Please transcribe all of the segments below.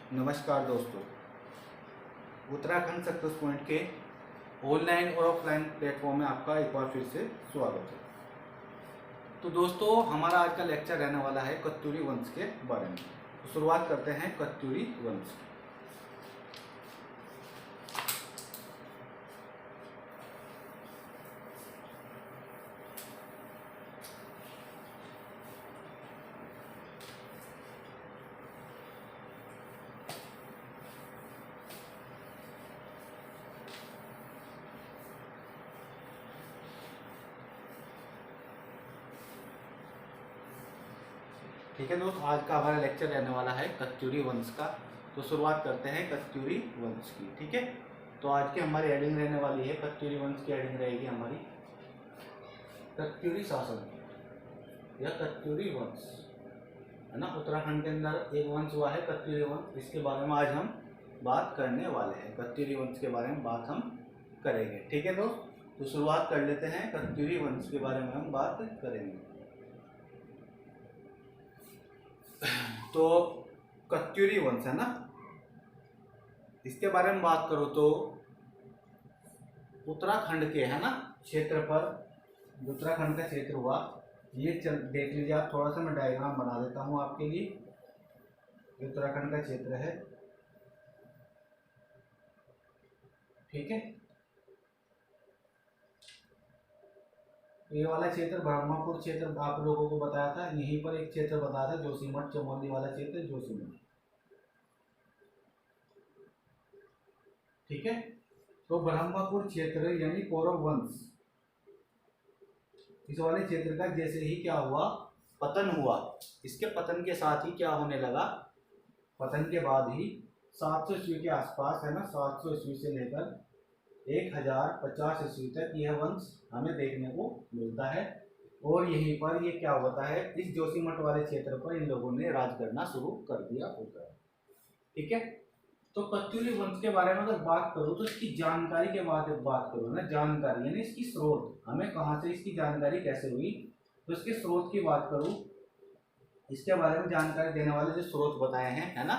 नमस्कार दोस्तों, Uttarakhand success point के ऑनलाइन और ऑफलाइन प्लेटफॉर्म में आपका एक बार फिर से स्वागत है। तो दोस्तों, हमारा आज का लेक्चर रहने वाला है कत्यूरी वंश के बारे में। तो शुरुआत करते हैं कत्यूरी वंश। ठीक है दोस्त, आज का हमारा लेक्चर रहने वाला है कत्यूरी वंश का। तो शुरुआत करते हैं कत्यूरी वंश की। ठीक है, तो आज की हमारी हेडिंग रहने वाली है, कत्यूरी वंश की हेडिंग रहेगी हमारी कत्यूरी शासन या कत्यूरी वंश, है ना। उत्तराखंड के अंदर एक वंश हुआ है कत्यूरी वंश, इसके बारे में आज हम बात करने वाले हैं। कत्यूरी वंश के बारे में बात हम करेंगे। ठीक है दोस्त, तो शुरुआत कर लेते हैं, कत्यूरी वंश के बारे में हम बात करेंगे। तो कत्यूरी वंश है ना, इसके बारे में बात करो तो उत्तराखंड के, है ना, क्षेत्र पर, उत्तराखंड का क्षेत्र हुआ ये, देख लीजिए आप। थोड़ा सा मैं डायग्राम बना देता हूँ आपके लिए। उत्तराखंड का क्षेत्र है, ठीक है। ये वाला क्षेत्र ब्रह्मपुर क्षेत्र आप लोगों को बताया था। यहीं पर एक क्षेत्र बताया था जोशीमठ, चमोली वाला क्षेत्र जोशीमठ, ठीक है। तो ब्रह्मपुर क्षेत्र यानी कौरव वंश, इस वाले क्षेत्र का जैसे ही क्या हुआ, पतन हुआ, इसके पतन के साथ ही क्या होने लगा, पतन के बाद ही 700 ईस्वी के आसपास, है ना, 700 ईस्वी से लेकर 1050 ईस्वी तक यह वंश हमें देखने को मिलता है। और यहीं पर ये क्या होता है, इस जोशीमठ वाले क्षेत्र पर इन लोगों ने राज करना शुरू कर दिया होता है, ठीक है। तो कत्यूरी वंश के बारे में अगर बात करूं तो इसकी जानकारी के बाद बात करूं ना, जानकारी यानी इसकी स्रोत, हमें कहां से इसकी जानकारी कैसे हुई, तो इसके स्रोत की बात करूं, इसके बारे में जानकारी देने वाले जो स्रोत बताए हैं, है ना,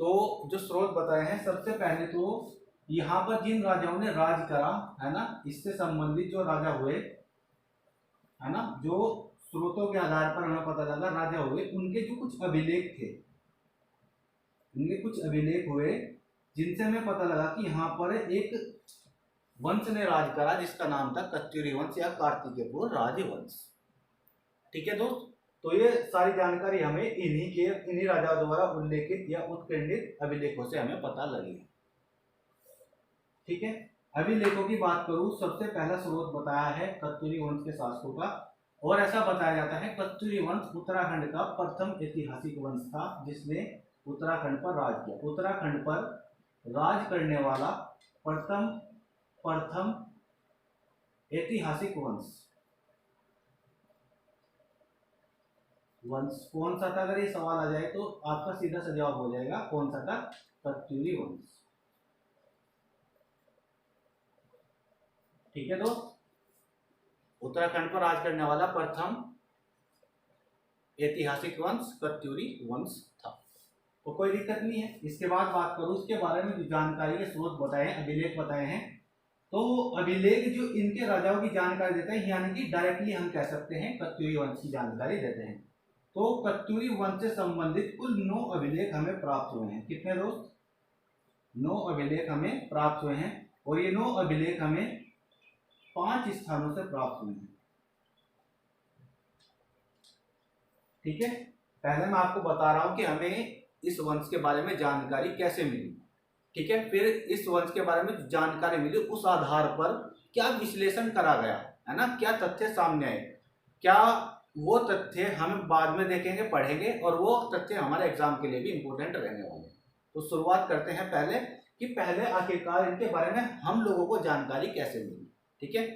तो जो स्रोत बताए हैं, सबसे पहले तो यहाँ पर जिन राजाओं ने राज करा, है ना, इससे संबंधित जो राजा हुए, है ना, जो स्रोतों के आधार पर हमें पता लगा राजा हुए, उनके जो कुछ अभिलेख थे, उनके कुछ अभिलेख हुए जिनसे हमें पता लगा कि यहाँ पर एक वंश ने राज करा जिसका नाम था कत्यूरी वंश या कार्तिकेयपुर राजवंश, ठीक है दोस्त। तो ये सारी जानकारी हमें इन्हीं राजाओं द्वारा उल्लेखित या उत्कीर्णित अभिलेखों से हमें पता लगी, ठीक है। अभिलेखों की बात करूं, सबसे पहला स्रोत बताया है कत्यूरी वंश के शासकों का, और ऐसा बताया जाता है कत्यूरी वंश उत्तराखंड का प्रथम ऐतिहासिक वंश था जिसने उत्तराखंड पर राज किया। उत्तराखंड पर राज करने वाला प्रथम ऐतिहासिक वंश कौन सा था? अगर ये सवाल आ जाए तो आपका सीधा सा जवाब हो जाएगा, कौन सा था? कत्यूरी वंश, ठीक है दोस्त। उत्तराखंड पर राज करने वाला प्रथम ऐतिहासिक वंश कत्यूरी वंश था, तो कोई दिक्कत नहीं है। इसके बाद बात करूं इसके बारे में, जो जानकारी के स्रोत बताए हैं, अभिलेख बताए हैं, तो अभिलेख जो इनके राजाओं की जानकारी देते हैं, यानी कि डायरेक्टली हम कह सकते हैं कत्यूरी वंश की जानकारी देते हैं। तो कत्यूरी वंश से संबंधित कुल 9 अभिलेख हमें प्राप्त हुए हैं। कितने दोस्त? 9 अभिलेख हमें प्राप्त हुए हैं, और ये 9 अभिलेख हमें 5 स्थानों से प्राप्त हुए हैं, ठीक है। पहले मैं आपको बता रहा हूं कि हमें इस वंश के बारे में जानकारी कैसे मिली, ठीक है। फिर इस वंश के बारे में जानकारी मिली, उस आधार पर क्या विश्लेषण करा गया, है ना, क्या तथ्य सामने आए, क्या वो तथ्य हम बाद में देखेंगे, पढ़ेंगे, और वो तथ्य हमारे एग्जाम के लिए भी इंपॉर्टेंट रहने वाले। तो शुरुआत करते हैं पहले कि पहले आखिरकार इनके बारे में हम लोगों को जानकारी कैसे मिली, ठीक है।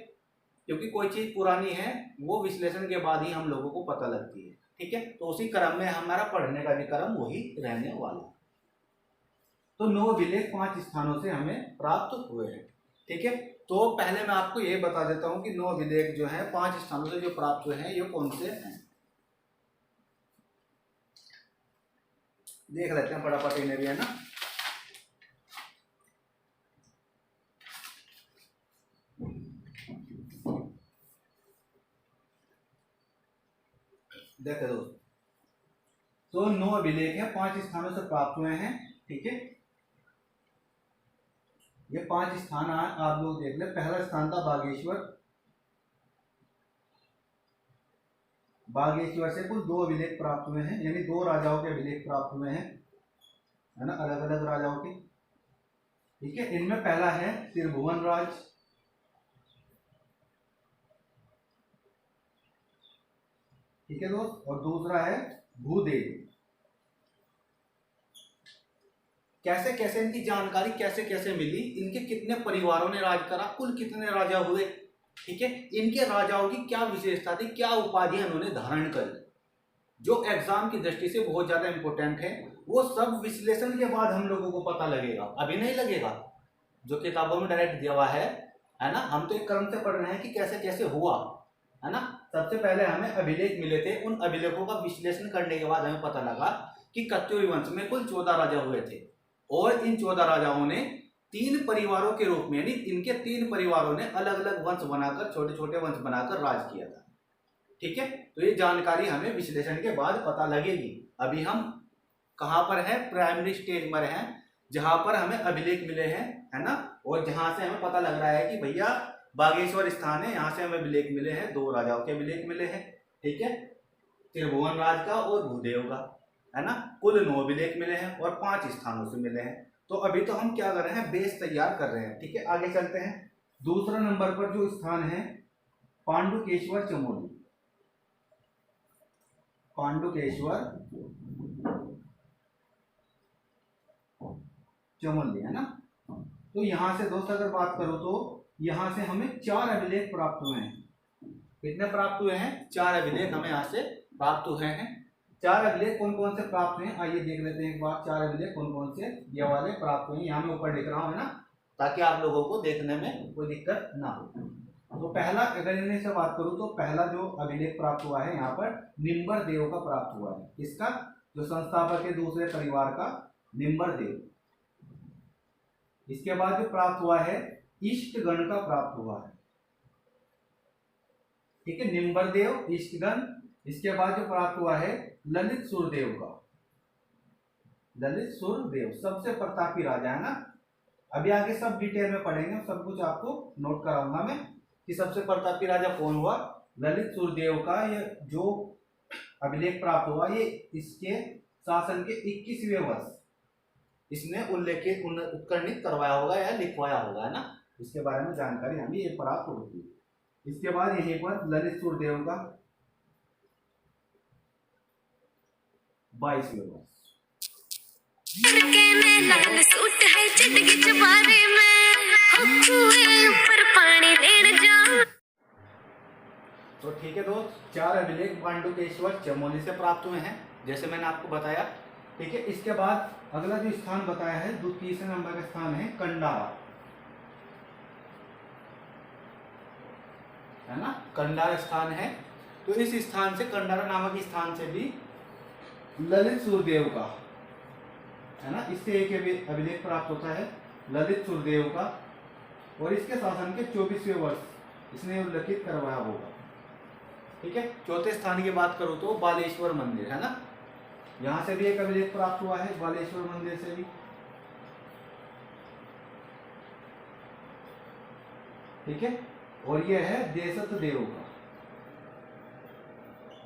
क्योंकि कोई चीज पुरानी है वो विश्लेषण के बाद ही हम लोगों को पता लगती है, ठीक है। तो उसी क्रम में हमारा पढ़ने का भी क्रम वही रहने वाला। तो 9 अभिलेख 5 स्थानों से हमें प्राप्त हुए हैं, ठीक है। तो पहले मैं आपको ये बता देता हूं कि 9 अभिलेख जो है 5 स्थानों से जो प्राप्त हुए हैं ये कौन से हैं। देख लेते हैं फटाफट इन्हें भी, है ना। देखे दोस्त, तो 9 अभिलेख है, 5 स्थानों से प्राप्त हुए हैं। ठीक है, ये 5 स्थान आप लोग देख ले। पहला स्थान था बागेश्वर। बागेश्वर से कुल 2 अभिलेख प्राप्त हुए हैं, यानी 2 राजाओं के अभिलेख प्राप्त हुए हैं, है ना, अलग अलग राजाओं के। ठीक है, इनमें पहला है त्रिभुवन राज। ठीक है दोस्त, और दूसरा है भूदेव। कैसे कैसे इनकी जानकारी कैसे कैसे मिली, इनके कितने परिवारों ने राज करा, कुल कितने राजा हुए। ठीक है, इनके राजाओं की क्या विशेषता थी, क्या उपाधियां उन्होंने धारण करी, जो एग्जाम की दृष्टि से बहुत ज्यादा इंपॉर्टेंट है। वो सब विश्लेषण के बाद हम लोगों को पता लगेगा, अभी नहीं लगेगा। जो किताबों में डायरेक्ट दिया हुआ है ना, हम तो एक क्रम से पढ़ रहे हैं कि कैसे कैसे हुआ, है ना। सबसे पहले हमें अभिलेख मिले थे, उन अभिलेखों का विश्लेषण करने के बाद हमें पता लगा कि कत्यूरी वंश में कुल 14 राजा हुए थे, और इन 14 राजाओं ने 3 परिवारों के रूप में, यानी इनके 3 परिवारों ने अलग अलग वंश बनाकर, छोटे छोटे वंश बनाकर राज किया था। ठीक है, तो ये जानकारी हमें विश्लेषण के बाद पता लगेगी। अभी हम कहां पर है, प्राइमरी स्टेज में हैं, जहां पर हमें अभिलेख मिले हैं, है ना, और जहां से हमें पता लग रहा है कि भैया बागेश्वर स्थान है, यहाँ से हमें अभिलेख मिले हैं, 2 राजाओं के अभिलेख मिले हैं। ठीक है, त्रिभुवन राज का और भूदेव का, है ना, कुल 9 अभिलेख मिले हैं और 5 स्थानों से मिले हैं। तो अभी तो हम क्या कर रहे हैं, बेस तैयार कर रहे हैं। ठीक है, आगे चलते हैं। दूसरा नंबर पर जो स्थान है पांडुकेश्वर चमोली। पांडुकेश्वर चमोली, है ना। तो यहां से दोस्त अगर बात करो तो यहां से हमें 4 अभिलेख प्राप्त हुए हैं। कितने प्राप्त हुए हैं, 4 अभिलेख हमें यहाँ से प्राप्त हुए हैं। 4 अभिलेख कौन कौन से प्राप्त हुए हैं, आइए देख लेते हैं एक बार। 4 अभिलेख कौन कौन से ये वाले प्राप्त हुए हैं, यहाँ मैं ऊपर लिख रहा हूँ, है ना, ताकि आप लोगों को देखने में कोई दिक्कत ना हो। तो पहला, अगर इनमें से बात करूँ तो पहला जो अभिलेख प्राप्त हुआ है यहाँ पर निम्बर देव का प्राप्त हुआ है। किसका, जो संस्थापक है दूसरे परिवार का, निम्बर देव। इसके बाद जो प्राप्त हुआ है इष्टगण का प्राप्त हुआ है। ठीक है, निम्बर देव, इष्टगण। इसके बाद जो प्राप्त हुआ है ललित सुरदेव का। ललित सुरदेव सबसे प्रतापी राजा, है ना। अभी आगे सब डिटेल में पढ़ेंगे, सब कुछ आपको नोट कराऊंगा मैं कि सबसे प्रतापी राजा कौन हुआ। ललित सुरदेव का ये जो अभिलेख प्राप्त हुआ, ये इसके शासन के 21वें वर्ष इसने उल्लेखित उत्कीर्णित करवाया होगा या लिखवाया होगा, है ना। इसके बारे में जानकारी हमें ये प्राप्त होती है। इसके बाद यहीं पर ललित सुरदेव का 22वें वर्ष। तो ठीक है दोस्त, 4 अभिलेख पांडुकेश्वर चमोली से प्राप्त हुए हैं, जैसे मैंने आपको बताया। ठीक है, इसके बाद अगला जो स्थान बताया है, तीसरे नंबर का स्थान है कंडारा, है ना, कंडारा स्थान है। तो इस स्थान से, कंडारा नामक स्थान से भी ललित सुरदेव का, है ना, इससे एक अभिलेख प्राप्त होता है ललित सुरदेव का, और इसके शासन के 24वें वर्ष इसने उल्लेखित करवाया होगा। ठीक है, चौथे स्थान की बात करूं तो बालेश्वर मंदिर, है ना, यहां से भी एक अभिलेख प्राप्त हुआ है, बालेश्वर मंदिर से भी। ठीक है, और यह है देशत देव का।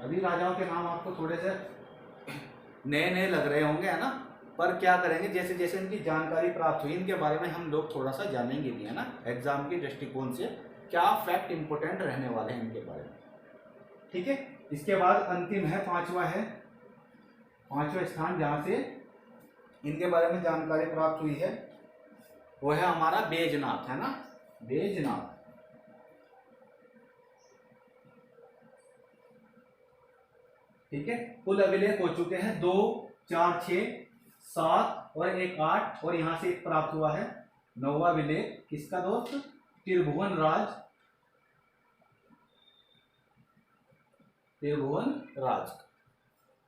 अभी राजाओं के नाम आपको थोड़े से नए नए लग रहे होंगे, है ना, पर क्या करेंगे, जैसे जैसे इनकी जानकारी प्राप्त हुई, इनके बारे में हम लोग थोड़ा सा जानेंगे भी, है ना, एग्जाम के दृष्टिकोण से क्या फैक्ट इंपोर्टेंट रहने वाले हैं इनके बारे में। ठीक है, इसके बाद अंतिम है, पांचवा स्थान जहां से इनके बारे में जानकारी प्राप्त हुई है, वो है हमारा बैजनाथ, है ना, बैजनाथ। ठीक है, कुल अभिलेख हो चुके हैं 2, 4, 6, 7 और 1, 8, और यहां से एक प्राप्त हुआ है 9वां अभिलेख। किसका दोस्त, त्रिभुवन राज, त्रिभुवन राज।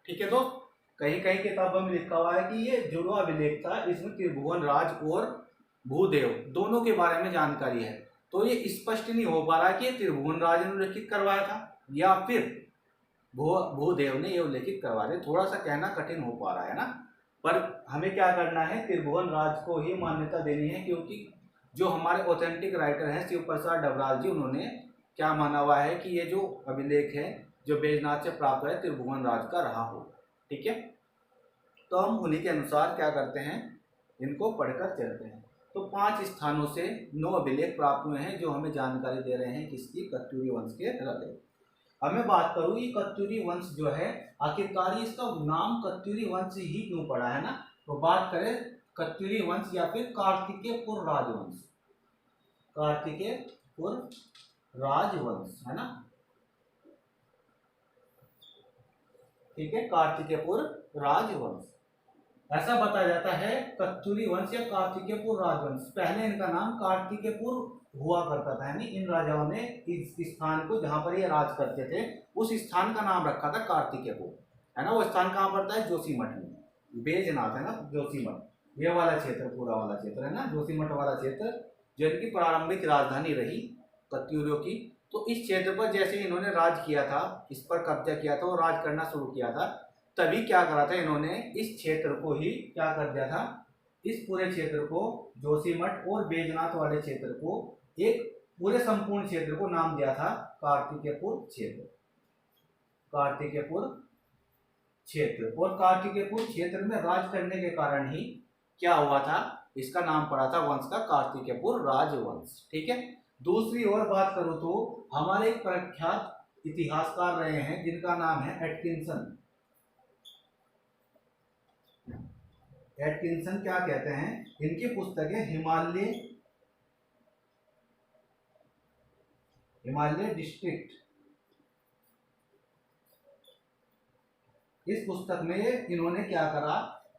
ठीक है दोस्त, कहीं कहीं किताबों में लिखा हुआ है कि ये जुड़वा अभिलेख था, इसमें त्रिभुवन राज और भूदेव दोनों के बारे में जानकारी है। तो ये स्पष्ट नहीं हो पा रहा कि ये त्रिभुवन राज ने उल्लेखित करवाया था या फिर भूदेव ने ये उल्लेखित करवाया। थोड़ा सा कहना कठिन हो पा रहा है ना, पर हमें क्या करना है, त्रिभुवन राज को ही मान्यता देनी है, क्योंकि जो हमारे ऑथेंटिक राइटर हैं शिव प्रसाद डबराल जी, उन्होंने क्या माना हुआ है कि ये जो अभिलेख है जो बैजनाथ से प्राप्त है त्रिभुवन राज का रहा हो। ठीक है, तो हम उन्हीं के अनुसार क्या करते हैं, इनको पढ़कर चलते हैं। तो 5 स्थानों से 9 अभिलेख प्राप्त हुए हैं जो हमें जानकारी दे रहे हैं किसकी, कत्यूरी वंश के हृदय। अब मैं बात करूँ ये कत्यूरी वंश जो है आखिरकार इसका नाम कत्यूरी वंश ही क्यों पड़ा है ना, तो बात करें कत्यूरी वंश या फिर कार्तिकेयपुर राजवंश, कार्तिकेयपुर राजवंश है ना, ठीक है, कार्तिकेयपुर राजवंश ऐसा बताया जाता है। कत्यूरी वंश या कार्तिकेयपुर राजवंश, पहले इनका नाम कार्तिकेयपुर हुआ करता था, यानी इन राजाओं ने इस स्थान को जहां पर ये राज करते थे उस स्थान का नाम रखा था कार्तिकेयपुर, है ना। वो स्थान कहाँ पड़ता है, जोशीमठ में, बैजनाथ है ना, जोशीमठ, ये वाला क्षेत्र, पूरा वाला क्षेत्र है ना, जोशीमठ वाला क्षेत्र, जो इनकी प्रारंभिक राजधानी रही कत्यूरियों की। तो इस क्षेत्र पर जैसे इन्होंने राज किया था, इस पर कब्जा किया था और राज करना शुरू किया था, तभी क्या करा था इन्होंने, इस क्षेत्र को ही क्या कर दिया था, इस पूरे क्षेत्र को, जोशीमठ और बैजनाथ वाले क्षेत्र को, एक पूरे संपूर्ण क्षेत्र को नाम दिया था कार्तिकेयपुर क्षेत्र, कार्तिकेयपुर क्षेत्र। और कार्तिकेयपुर क्षेत्र में राज करने के कारण ही क्या हुआ था, इसका नाम पड़ा था वंश का कार्तिकेयपुर राजवंश। ठीक है, दूसरी ओर बात करूं तो हमारे एक प्रख्यात इतिहासकार रहे हैं जिनका नाम है एटकिंसन। एटकिंसन क्या कहते हैं, इनकी पुस्तक है हिमालय डिस्ट्रिक्ट। इस पुस्तक में इन्होंने क्या करा,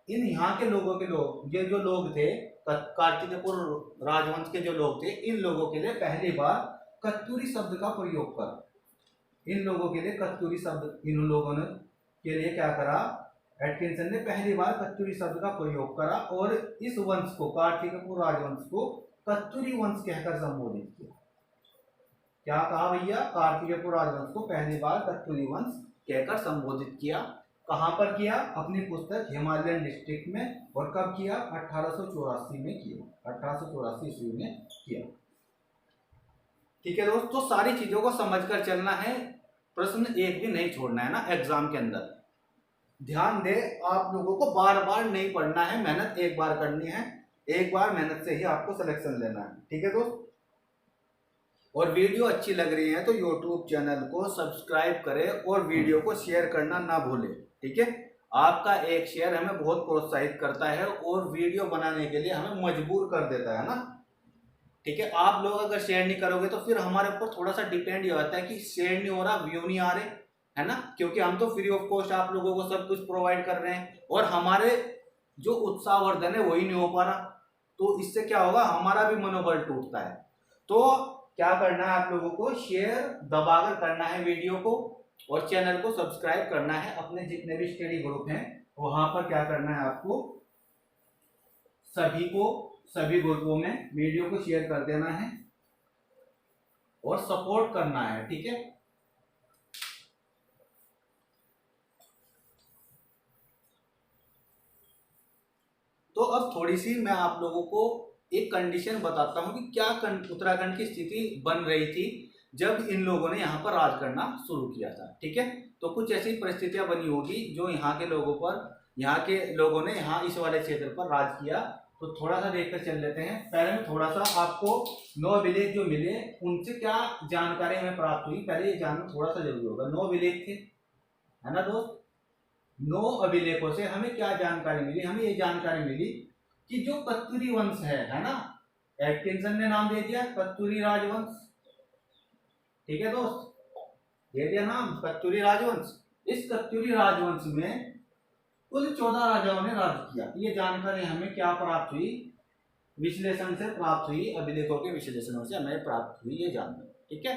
इन यहाँ के लोगों के लोग, ये जो लोग थे कार्तिकेयपुर राजवंश के जो लोग थे, इन लोगों के लिए पहली बार कत्यूरी शब्द का प्रयोग करा। इन लोगों के लिए कत्यूरी शब्द, इन लोगों ने के लिए क्या करा, एटकिंसन ने पहली बार कत्यूरी शब्द का प्रयोग करा और इस वंश को, कार्तिकेयपुर राजवंश को कत्यूरी वंश कहकर संबोधित किया। क्या कहा भैया, कार्तिकेयपुर राजवंश को पहली बार कत्यूरी वंश कहकर संबोधित किया। कहां पर किया, अपनी पुस्तक हिमालयन डिस्ट्रिक्ट में, और कब किया, 1884 में किया, 1884 ईस्वी में किया। ठीक है दोस्तों, सारी चीजों को समझकर चलना है, प्रश्न एक भी नहीं छोड़ना है ना एग्जाम के अंदर। ध्यान दे, आप लोगों को बार बार नहीं पढ़ना है, मेहनत एक बार करनी है, एक बार मेहनत से ही आपको सिलेक्शन लेना है। ठीक है दोस्त, और वीडियो अच्छी लग रही है तो YouTube चैनल को सब्सक्राइब करें और वीडियो को शेयर करना ना भूलें। ठीक है, आपका एक शेयर हमें बहुत प्रोत्साहित करता है और वीडियो बनाने के लिए हमें मजबूर कर देता है ना। ठीक है, आप लोग अगर शेयर नहीं करोगे तो फिर हमारे ऊपर थोड़ा सा डिपेंड ये होता है कि शेयर नहीं हो रहा, व्यू नहीं आ रहे, है ना, क्योंकि हम तो फ्री ऑफ कॉस्ट आप लोगों को सब कुछ प्रोवाइड कर रहे हैं और हमारे जो उत्साहवर्धन है वही नहीं हो पा रहा, तो इससे क्या होगा, हमारा भी मनोबल टूटता है। तो क्या करना है, आप लोगों को शेयर दबाकर करना है वीडियो को, और चैनल को सब्सक्राइब करना है। अपने जितने भी स्टडी ग्रुप हैं वहां पर क्या करना है, आपको सभी ग्रुपों में वीडियो को शेयर कर देना है और सपोर्ट करना है। ठीक है, तो अब थोड़ी सी मैं आप लोगों को एक कंडीशन बताता हूं कि क्या उत्तराखंड की स्थिति बन रही थी जब इन लोगों ने यहाँ पर राज करना शुरू किया था। ठीक है, तो कुछ ऐसी परिस्थितियां बनी होगी जो यहाँ के लोगों ने यहाँ इस वाले क्षेत्र पर राज किया। तो थोड़ा सा देखकर चल लेते हैं। पहले में थोड़ा सा आपको 9 विलेज जो मिले उनसे क्या जानकारी हमें प्राप्त हुई, पहले ये जानना थोड़ा सा जरूरी होगा। 9 विलेज थे, है ना दोस्त, 9 अभिलेखों से हमें क्या जानकारी मिली, हमें ये जानकारी मिली कि जो कत्यूरी वंश है ना, एटकिंसन ने नाम दे दिया कत्यूरी राजवंश। ठीक है दोस्त, दे दिया नाम कत्यूरी राजवंश। इस कत्यूरी राजवंश में कुल 14 राजाओं ने राज किया। ये जानकारी हमें क्या प्राप्त हुई, विश्लेषण से प्राप्त हुई, अभिलेखों के विश्लेषणों से हमें प्राप्त हुई ये जानकारी। ठीक है,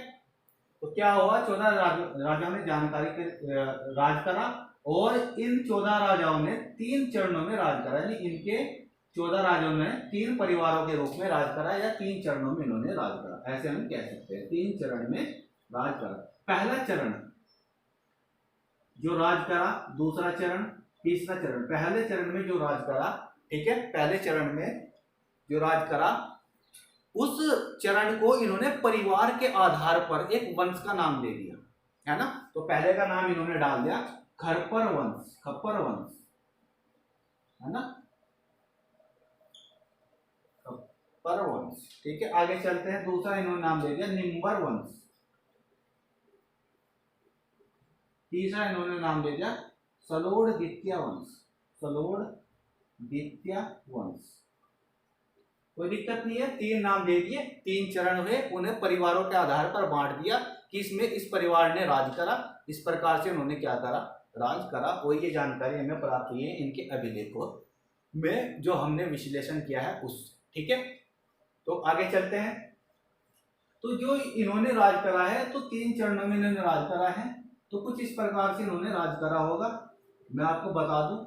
तो क्या हुआ, 14 राजाओं ने जानकारी के राज करा और इन 14 राजाओं ने 3 चरणों में राज करा, यानी इनके 14 राजाओं ने 3 परिवारों के रूप में राज करा, या 3 चरणों में इन्होंने राज करा, ऐसे हम कह सकते हैं। 3 चरण में राज करा। पहला चरण जो राज करा, दूसरा चरण, तीसरा चरण। पहले चरण में जो राज करा, ठीक है, पहले चरण में जो राज करा, उस चरण को इन्होंने परिवार के आधार पर एक वंश का नाम दे दिया, है ना। तो पहले का नाम इन्होंने डाल दिया खप्पर वंश, खप्पर वंश, है ना, खप्पर वंश। ठीक है, आगे चलते हैं। दूसरा इन्होंने नाम दे दिया निम्बर वंश। तीसरा इन्होंने नाम दे दिया सलोड़ द्वितीय वंश, सलोड़ द्वितीय वंश। कोई दिक्कत नहीं है, 3 नाम दे दिए, 3 चरण हुए, उन्हें परिवारों के आधार पर बांट दिया कि इसमें इस परिवार ने राज करा, इस प्रकार से उन्होंने क्या करा, राज करा। और ये जानकारी हमें प्राप्त हुई है इनके अभिलेखों में जो हमने विश्लेषण किया है उस। ठीक है, तो आगे चलते हैं। तो जो इन्होंने राज करा है, तो 3 चरणों में इन्होंने राज करा है, तो कुछ इस प्रकार से इन्होंने राज करा होगा। मैं आपको बता दूं,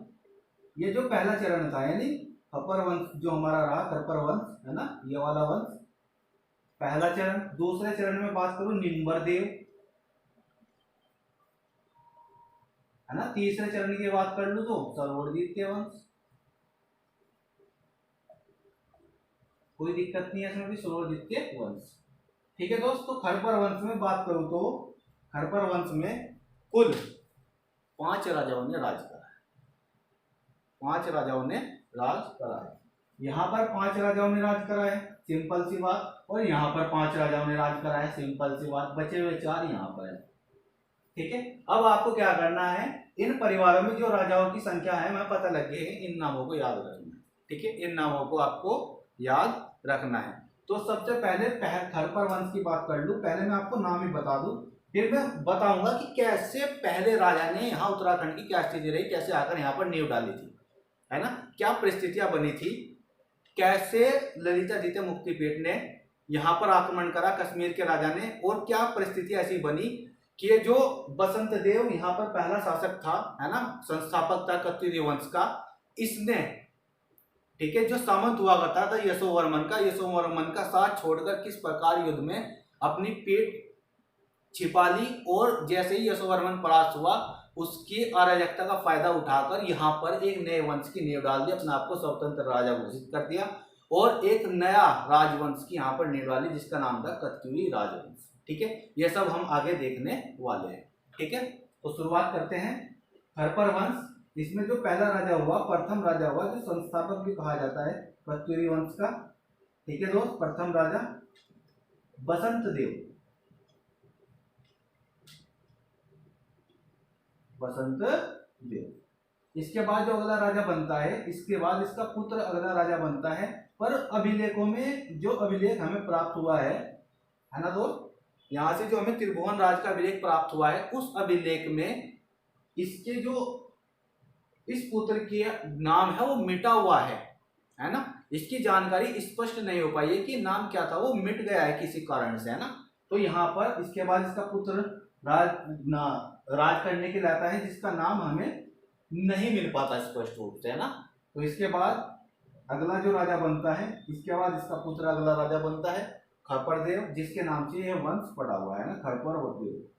ये जो पहला चरण था, यानी खप्पर वंश जो हमारा रहा, खप्पर वंश, है ना, ये वाला वंश, पहला चरण। दूसरे चरण में बात करूं निम्बरदेव, है ना। तीसरे चरण की बात कर लूं तो सलोड़ द्वितीय वंश। कोई दिक्कत नहीं है इसमें भी, सलोड़ द्वितीय वंश। ठीक है दोस्तों, खप्पर वंश में बात करूं तो खप्पर वंश में कुल 5 राजाओं ने राज करा है, 5 राजाओं ने राज करा है। यहाँ पर 5 राजाओं ने राज करा है, सिंपल सी बात, और यहाँ पर 5 राजाओं ने राज करा है, सिंपल सी बात। बचे हुए 4 यहाँ पर है। ठीक है, अब आपको क्या करना है, इन परिवारों में जो राजाओं की संख्या है, मैं पता लग गई है, इन नामों को याद रखना है। ठीक है, इन नामों को आपको याद रखना है। तो सबसे पहले खप्पर वंश की बात कर लूं। पहले मैं आपको नाम ही बता दूं, फिर मैं बताऊंगा कि कैसे पहले राजा ने यहाँ उत्तराखंड की क्या स्थिति रही, कैसे आकर यहाँ पर नींव डाली थी, है ना, क्या परिस्थितियां बनी थी, कैसे ललिता द्वितीय मुक्तिपीठ ने यहाँ पर आक्रमण करा कश्मीर के राजा ने, और क्या परिस्थिति ऐसी बनी कि जो बसंत देव यहाँ पर पहला शासक था, है ना, संस्थापक था कत्यूरी वंश का, इसने, ठीक है, जो सामंत हुआ करता था यशोवर्मन का साथ छोड़कर किस प्रकार युद्ध में अपनी पीठ छिपा ली, और जैसे ही यशोवर्मन परास्त हुआ, उसकी अराजकता का फायदा उठाकर यहाँ पर एक नए वंश की नींव डाल दी, अपने आप को स्वतंत्र राजा घोषित कर दिया, और एक नया राजवंश की यहाँ पर नींव डाली, जिसका नाम था कत्यूरी राजवंश। ठीक है, ये सब हम आगे देखने वाले हैं। ठीक है, तो शुरुआत करते हैं। खप्पर वंश, इसमें जो पहला राजा हुआ, प्रथम राजा हुआ, जो संस्थापक भी कहा जाता है कत्यूरी वंश का। ठीक है दोस्त, प्रथम राजा बसंत देव, बसंत देव। इसके बाद जो अगला राजा बनता है, इसके बाद इसका पुत्र अगला राजा बनता है। पर अभिलेखों में जो अभिलेख हमें प्राप्त हुआ है ना दोस्त, यहाँ से जो हमें त्रिभुवन राज का अभिलेख प्राप्त हुआ है, उस अभिलेख में इसके जो इस पुत्र के नाम है वो मिटा हुआ है ना। इसकी जानकारी स्पष्ट नहीं हो पाई है कि नाम क्या था, वो मिट गया है किसी कारण से, है ना। तो यहाँ पर इसके बाद इसका पुत्र राज करने के लिए आता है, जिसका नाम हमें नहीं मिल पाता स्पष्ट रूप से, है ना। तो इसके बाद अगला जो राजा बनता है, इसके बाद इसका पुत्र अगला राजा बनता है खप्पर देव, जिसके नाम से यह वंश पड़ा हुआ है ना, खप्पर देव।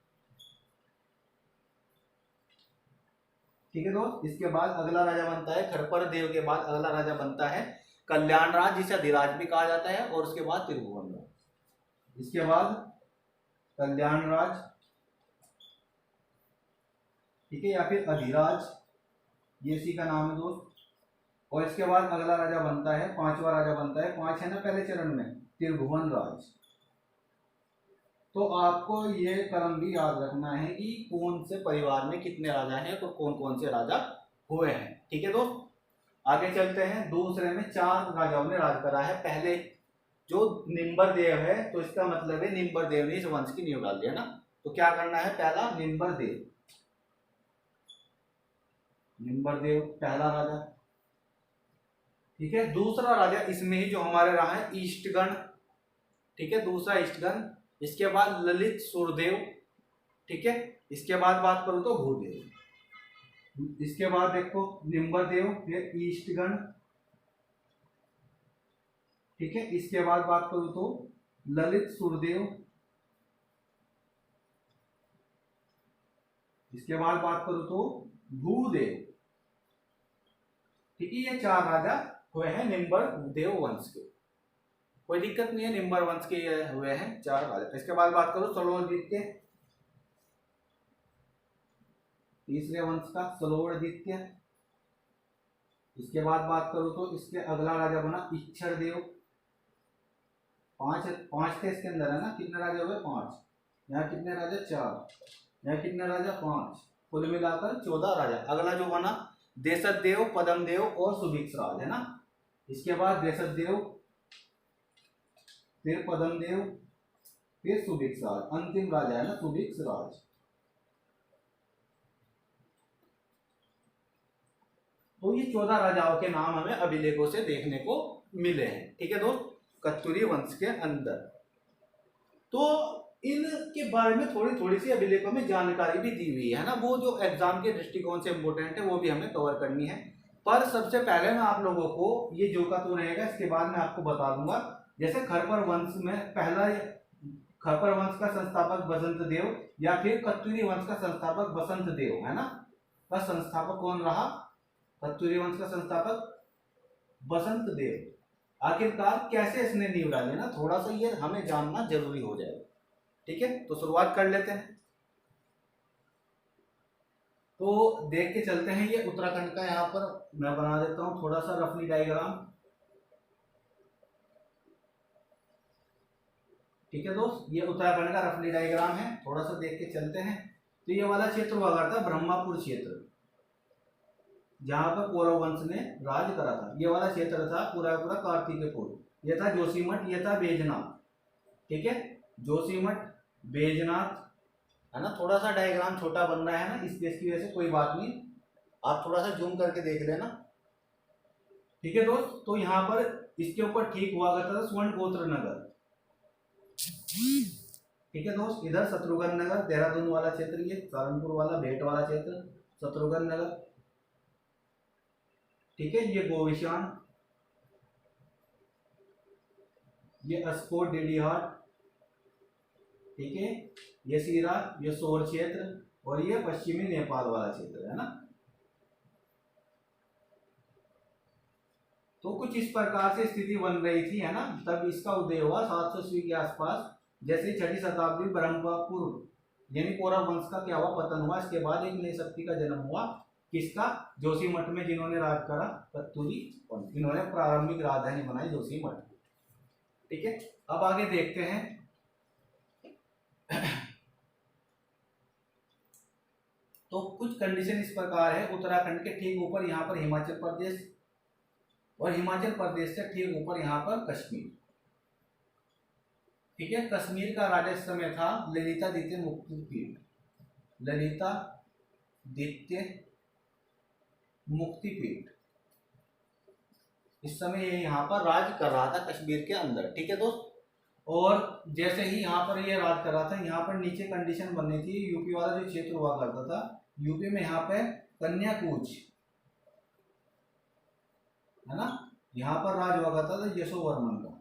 ठीक है दोस्त, इसके बाद अगला राजा बनता है खप्पर देव के बाद अगला राजा बनता है कल्याण राज, जिसे अधिराज भी कहा जाता है, और उसके बाद त्रिभुवन राज। इसके बाद कल्याण राज, ठीक है, या फिर अधिराज, ये इसी का नाम है दोस्त। और इसके बाद अगला राजा बनता है, 5वां राजा बनता है, 5 है ना पहले चरण में, त्रिभुवन राज। तो आपको ये क्रम भी याद रखना है कि कौन से परिवार में कितने राजा हैं और कौन कौन से राजा हुए हैं। ठीक है दोस्त, आगे चलते हैं। दूसरे में 4 राजाओं ने राज करा है। पहले जो निम्बरदेव है, तो इसका मतलब है निम्बरदेव ने इस वंश की नींव डाल दी, है ना। तो क्या करना है, पहला निम्बरदेव, निम्बरदेव पहला राजा। ठीक है, दूसरा राजा इसमें ही जो हमारे रहा है ईष्टगण, ठीक है, दूसरा ईष्टगण। इसके बाद ललित सूर्यदेव, ठीक है, इसके बाद बात करूं तो भूदेव। इसके बाद देखो निम्बरदेव, फिर ईष्टगण, ठीक है। इसके बाद बात करूं तो ललित सुरदेव, इसके बाद बात करूं तो भूदेव, ठीक है। ये 4 राजा हुए हैं निम्बर देव वंश के, कोई दिक्कत नहीं है, निम्बर वंश के ये हुए हैं 4 राजा। इसके बाद बात करूं सलोणदित्य, तीसरे वंश का सलोणदित्य। इसके बाद बात करूं तो इसके अगला राजा बना इच्छरदेव, 5 थे इसके अंदर है ना, कितने राजा हुए 5, यहाँ कितने राजा 4, यहाँ कितने राजा 5, कुल मिलाकर 14 राजा। अगला जो बना देशदेव, पद्मदेव और सुभिक्षराज है ना। इसके बाद देशदेव, फिर पद्मदेव, फिर सुभिक्षराज, अंतिम राजा है ना सुभिक्षराज। तो ये 14 राजाओं के नाम हमें अभिलेखों से देखने को मिले हैं, ठीक है दोस्त, कत्यूरी वंश के अंदर। तो इनके बारे में थोड़ी थोड़ी सी अभिलेखों में जानकारी भी दी हुई है ना, वो जो एग्जाम के दृष्टिकोण से इंपोर्टेंट है वो भी हमें कवर करनी है। पर सबसे पहले मैं आप लोगों को ये जो का तो रहेगा, इसके बाद मैं आपको बता दूंगा। जैसे खरपर वंश में पहला, खरपर वंश का संस्थापक बसंत देव, या फिर कत्यूरी वंश का संस्थापक बसंत देव है ना, का संस्थापक कौन रहा, कत्यूरी वंश का संस्थापक बसंत देव। आखिरकार कैसे इसने नींव डाली ना, थोड़ा सा ये हमें जानना जरूरी हो जाएगा, ठीक है। तो शुरुआत कर लेते हैं। तो देख के चलते हैं, ये उत्तराखंड का यहाँ पर मैं बना देता हूं थोड़ा सा रफली डायग्राम, ठीक है दोस्त। ये उत्तराखंड का रफली डायग्राम है, थोड़ा सा देख के चलते हैं। तो ये वाला क्षेत्र हुआ करता ब्रह्मापुर क्षेत्र, जहां पर कौरव वंश ने राज करा था। ये वाला क्षेत्र था पूरा पूरा कार्तिकेयपुर, ये था जोशीमठ, ये था बैजनाथ, ठीक है। जोशीमठ, बैजनाथ है ना। थोड़ा सा डायग्राम छोटा बन रहा है ना, स्पेस की वजह से, कोई बात नहीं, आप थोड़ा सा जूम करके देख लेना, ठीक है दोस्त। तो यहाँ पर इसके ऊपर ठीक हुआ करता था स्वर्ण गोत्र नगर, ठीक है दोस्त। इधर शत्रुघ्न नगर, देहरादून वाला क्षेत्र, ये सहारनपुर वाला भेंट वाला क्षेत्र शत्रुघ्न नगर, ठीक है। ये गोविशान, ये अस्कोट डेडीहाट, ठीक है। ये सीरा, ये सोर क्षेत्र, और ये पश्चिमी नेपाल वाला क्षेत्र है ना। तो कुछ इस प्रकार से स्थिति बन रही थी है ना, तब इसका उदय हुआ 700 ईस्वी के आसपास। जैसे 6वीं शताब्दी ब्रह्मपुर यानी कौरव वंश का क्या हुआ, पतन हुआ। इसके बाद एक नई शक्ति का जन्म हुआ, किसका, जोशीमठ में, जिन्होंने राज करा कत्यूरी वंश, इन्होंने प्रारंभिक राजधानी बनाई जोशीमठ, ठीक है। अब आगे देखते हैं। तो कुछ कंडीशन इस प्रकार है, उत्तराखंड के ठीक ऊपर यहाँ पर हिमाचल प्रदेश, और हिमाचल प्रदेश से ठीक ऊपर यहाँ पर कश्मीर, ठीक है। कश्मीर का राजा इस समय था ललितादित्य मुक्तिपीठ, ललितादित्य मुक्तिपीठ, इस समय ये यहाँ पर राज कर रहा था कश्मीर के अंदर, ठीक है दोस्त। और जैसे ही यहाँ पर ये राज कर रहा था, यहाँ पर नीचे कंडीशन बननी थी, यूपी वाला जो क्षेत्र हुआ करता था, यूपी में यहाँ पे कन्याकुज है ना, यहाँ पर राज हुआ करता था यशोवर्मन का,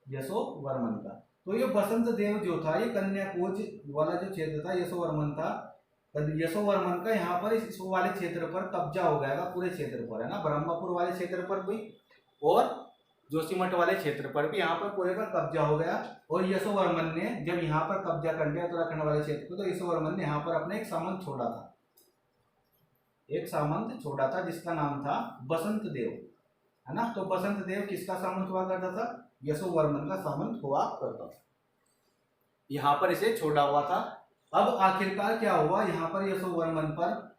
यशोवर्मन का। तो ये बसंत देव जो था, ये कन्याकुज वाला जो क्षेत्र था, यशोवर्मन था, यशोवर्मन का यहाँ पर इस वाले क्षेत्र पर कब्जा हो गया, पूरे क्षेत्र पर है ना, ब्रह्मपुर वाले क्षेत्र पर भी और जोशीमठ वाले क्षेत्र पर भी यहाँ पर पूरे का कब्जा हो गया। और यशोवर्मन ने जब यहाँ पर कब्जा कर लिया उत्तराखंड वाले क्षेत्र को, तो यशोवर्मन ने यहाँ पर अपने एक सामंत छोड़ा था, एक सामंत छोड़ा था जिसका नाम था बसंत देव है ना। तो बसंत देव किसका सामंत हुआ करता था, यशोवर्मन का सामंत हुआ करता था, यहाँ पर इसे छोड़ा हुआ था। अब आखिरकार क्या हुआ, यहाँ पर यशोवर्मन पर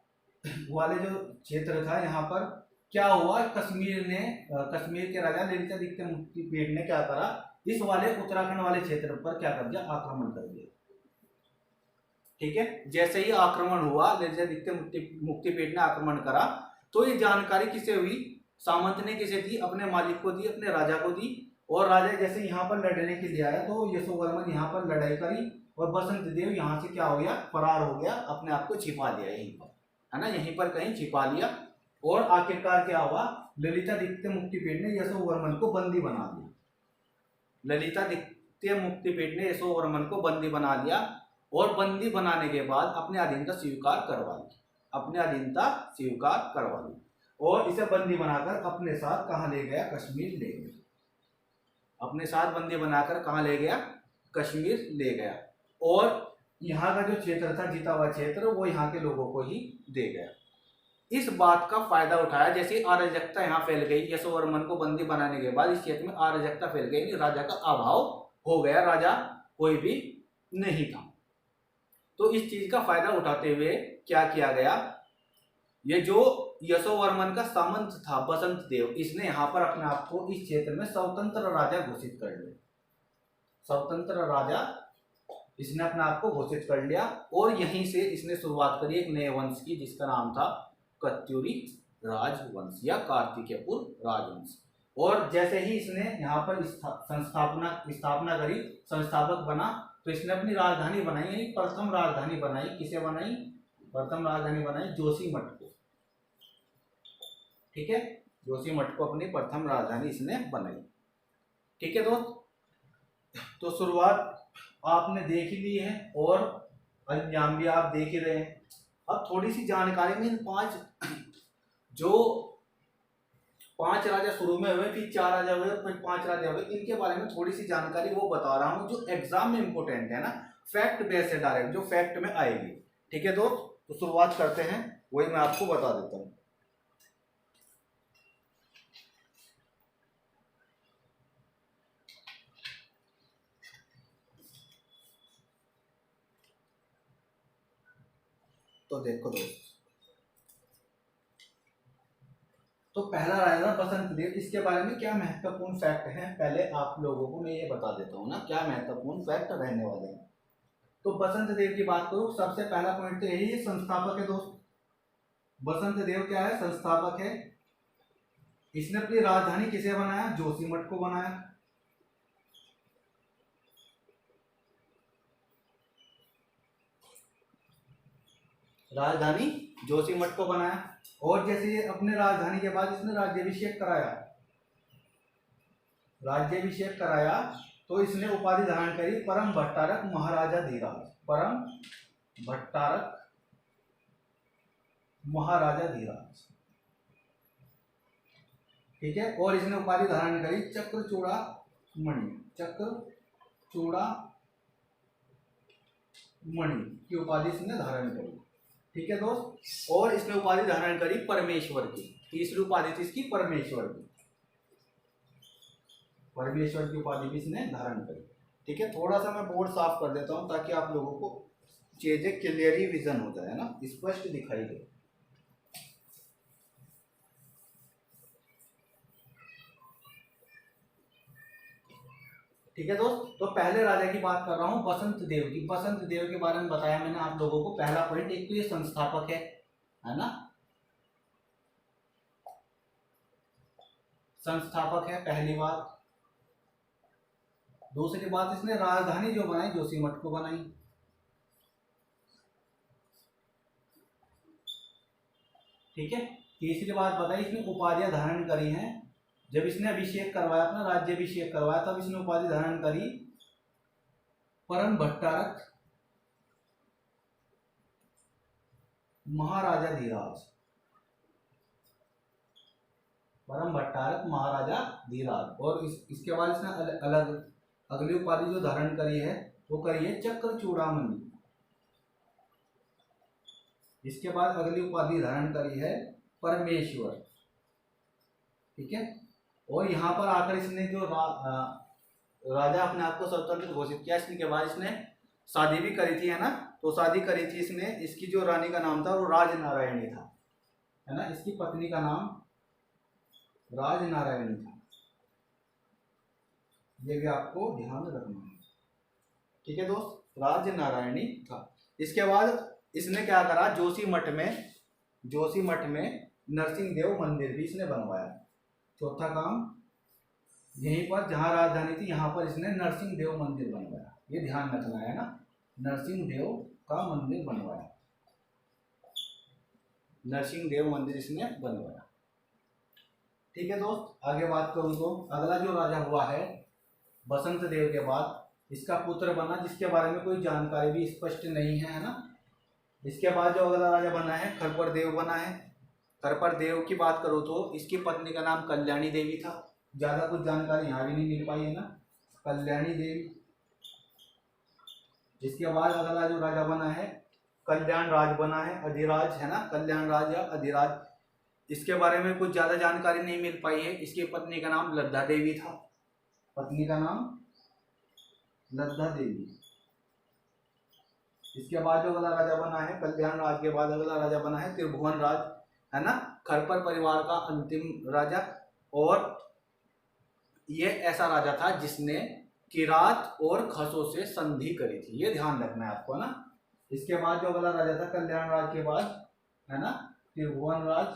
वाले जो क्षेत्र था, यहाँ पर क्या हुआ, कश्मीर के राजा ललितादित्य मुक्तिपीठ ने क्या करा, इस वाले उत्तराखंड वाले क्षेत्र पर क्या कर दिया, आक्रमण कर दिया, ठीक है। जैसे ही आक्रमण हुआ, ललितादित्य मुक्तिपीठ ने आक्रमण करा, तो ये जानकारी किसे हुई, सामंत ने किसे दी, अपने मालिक को दी, अपने राजा को दी। और राजा जैसे यहाँ पर लड़ने के लिए आया, तो यशोवर्मन यहाँ पर लड़ाई करी, और बसंत देव यहाँ से क्या हो गया, फरार हो गया, अपने आप को छिपा लिया यहीं पर, है ना, यहीं पर कहीं छिपा लिया। और आखिरकार क्या हुआ, ललितादित्य मुक्तिपीठ ने यशोवर्मन को बंदी बना दिया। ललितादित्य मुक्तिपीठ ने यशोवर्मन को बंदी बना लिया और बंदी बनाने के बाद अपने अधीनता स्वीकार करवा ली, अपने अधीनता स्वीकार करवा ली और इसे बंदी बनाकर अपने साथ कहाँ ले गया, कश्मीर ले गया। अपने साथ बंदी बनाकर कहाँ ले गया, कश्मीर ले गया। और यहाँ का जो क्षेत्र था, जीता हुआ क्षेत्र, वो यहाँ के लोगों को ही दे गया। इस बात का फायदा उठाया, जैसे अराजकता यहाँ फैल गई, यशोवर्मन को बंदी बनाने के बाद इस क्षेत्र में अराजकता फैल गई, राजा का अभाव हो गया, राजा कोई भी नहीं था। तो इस चीज का फायदा उठाते हुए क्या किया गया, ये जो यशोवर्मन का सामंत था बसंत देव, इसने यहाँ पर अपने आप को इस क्षेत्र में स्वतंत्र राजा घोषित कर लिया। स्वतंत्र राजा इसने अपने आप को घोषित कर लिया और यहीं से इसने शुरुआत करी एक नए वंश की, जिसका नाम था कत्यूरी राजवंश या कार्तिकेयपुर राजवंश। और जैसे ही इसने यहाँ पर स्थापना करी, संस्थापक बना, तो इसने अपनी राजधानी बनाई, यानी प्रथम राजधानी बनाई। किसे बनाई, प्रथम राजधानी बनाई जोशीमठ को, ठीक है, जोशीमठ को अपनी प्रथम राजधानी इसने बनाई। ठीक है दोस्त, तो शुरुआत आपने देख ही ली है और अंजाम भी आप देख ही रहे हैं। अब थोड़ी सी जानकारी में इन जो पांच राजा शुरू में हुए, फिर 4 राजा हुए, फिर 5 राजा हुए, इनके बारे में थोड़ी सी जानकारी वो बता रहा हूँ जो एग्जाम में इंपॉर्टेंट है ना, फैक्ट बेस है, डायरेक्ट जो फैक्ट में आएगी। ठीक है दोस्त, तो शुरुआत करते हैं, वही मैं आपको बता देता हूँ। तो देखो दोस्त, तो पहला राजा बसंत देव, इसके बारे में क्या महत्वपूर्ण फैक्ट है, पहले आप लोगों को मैं ये बता देता हूँ ना, क्या महत्वपूर्ण फैक्ट रहने वाले हैं। तो बसंत देव की बात करूँ, सबसे पहला पॉइंट तो यही है, संस्थापक है दोस्त। बसंत देव क्या है, संस्थापक है। इसने अपनी राजधानी किसे बनाया, जोशीमठ को बनाया। राजधानी जोशीमठ को बनाया और जैसे अपने राजधानी के बाद इसने राज्याभिषेक कराया, राज्याभिषेक कराया तो इसने उपाधि धारण करी परम भट्टारक महाराजा धीराज, परम भट्टारक महाराजा धीराज। ठीक है, और इसने उपाधि धारण करी चक्रचूड़ा मणि, चक्रचूड़ा मणि की उपाधि इसने धारण करी। ठीक है दोस्त, और इसने उपाधि धारण करी परमेश्वर की, तीसरी उपाधि थी इसकी परमेश्वर की, परमेश्वर की उपाधि भी इसने धारण करी। ठीक है, थोड़ा सा मैं बोर्ड साफ कर देता हूं ताकि आप लोगों को चीजें क्लियरली विजन हो जाए ना, स्पष्ट दिखाई दे। ठीक है दोस्त, तो पहले राजा की बात कर रहा हूं, बसंत देव की। बसंत देव के बारे में बताया मैंने आप लोगों को, पहला पॉइंट, एक तो ये संस्थापक है ना, संस्थापक है पहली बात। दूसरी बात, इसने राजधानी जो बनाई जोशीमठ को बनाई। ठीक है, तीसरी बात बताई, इसने उपाधियां धारण करी हैं। जब इसने अभिषेक करवाया, अपना राज्याभिषेक करवाया, तब इसने उपाधि धारण करी परम भट्टारक महाराजा धीराज, परम भट्टारक महाराजा धीराज। और इसके बाद इसने अलग अगली उपाधि जो धारण करी है वो करी है चक्रचूड़ामणि। इसके बाद अगली उपाधि धारण करी है परमेश्वर। ठीक है, और यहाँ पर आकर इसने जो राजा अपने आप को स्वतंत्र घोषित किया, इसके बाद इसने शादी भी करी थी, है ना, तो शादी करी थी इसने, इसकी जो रानी का नाम था वो राजनारायणी था, है ना, इसकी पत्नी का नाम राजनारायणी था, ये भी आपको ध्यान रखना है। ठीक है दोस्त, राजनारायणी था। इसके बाद इसने क्या करा, जोशीमठ में नरसिंह देव मंदिर भी इसने बनवाया। चौथा काम, यहीं पर जहां राजधानी थी यहाँ पर इसने नरसिंह देव मंदिर बनवाया, ये ध्यान रखना है ना। नरसिंह देव का मंदिर बनवाया, नरसिंह देव मंदिर इसने बनवाया। ठीक है दोस्त, आगे बात करूं तो अगला जो राजा हुआ है बसंत देव के बाद, इसका पुत्र बना जिसके बारे में कोई जानकारी भी स्पष्ट नहीं है, है ना। इसके बाद जो अगला राजा बना है खरपर देव बना है। खरपर देव की बात करूं तो इसकी पत्नी का नाम कल्याणी देवी था, ज्यादा कुछ जानकारी यहाँ भी नहीं मिल पाई है ना, कल्याणी देवी। इसके बाद अगला जो राजा बना है कल्याण राज बना है, अधिराज है ना, कल्याण राज या अधिराज। इसके बारे में कुछ ज्यादा जानकारी नहीं मिल पाई है। इसकी पत्नी का नाम लद्दा देवी था, पत्नी का नाम लद्दा देवी। इसके बाद जो अगला राजा बना है कल्याण राज के बाद अगला राजा बना है त्रिभुवन राज, है ना, खरपर परिवार का अंतिम राजा। और ये ऐसा राजा था जिसने किरात और खसों से संधि करी थी, ये ध्यान रखना है आपको ना। इसके बाद जो अगला राजा था कल्याण राज के बाद, है ना, त्रिभुवन राज,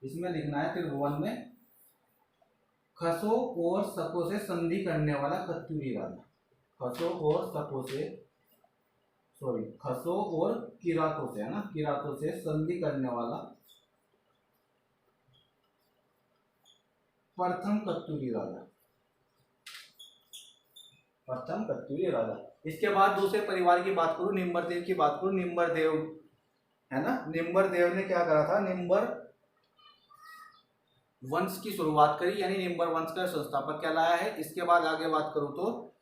इसमें लिखना है त्रिभुवन में खसों और शकों से संधि करने वाला कत्यूरी राजा, खसों और शकों से, सॉरी, खसों और किरातों से, है ना, किरातों से संधि करने वाला प्रथम कत्यूरी राजा, प्रथम कत्यूरी राजा। इसके बाद दूसरे परिवार की बात करूं, निम्बर देव की बात करूं, निम्बर देव, है ना, निम्बर देव ने क्या करा था, निम्बर वंश की शुरुआत करी, यानी निम्बर वंश का संस्थापक कहलाया है। इसके बाद आगे बात करूं तो